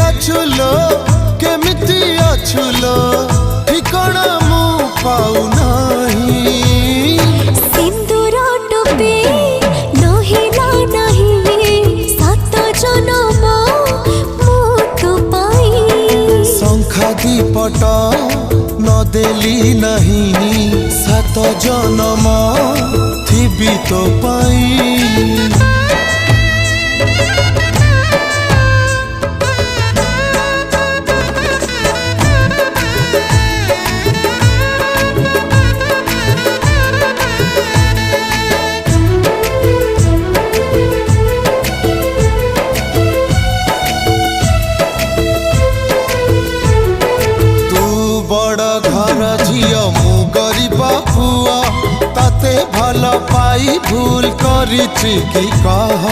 अछुलो केमिति अछुलो ठिकाना मु पाऊ नहीं। सिंदूर टोपी नहिला नहीं सात जन्म मु तो पाई। शंखा दीपट न देली नहीं सात जन्म थिबी तो पाई। झियो मु गरीब पुआ ताते भल पाई भूल करिछि कि कह।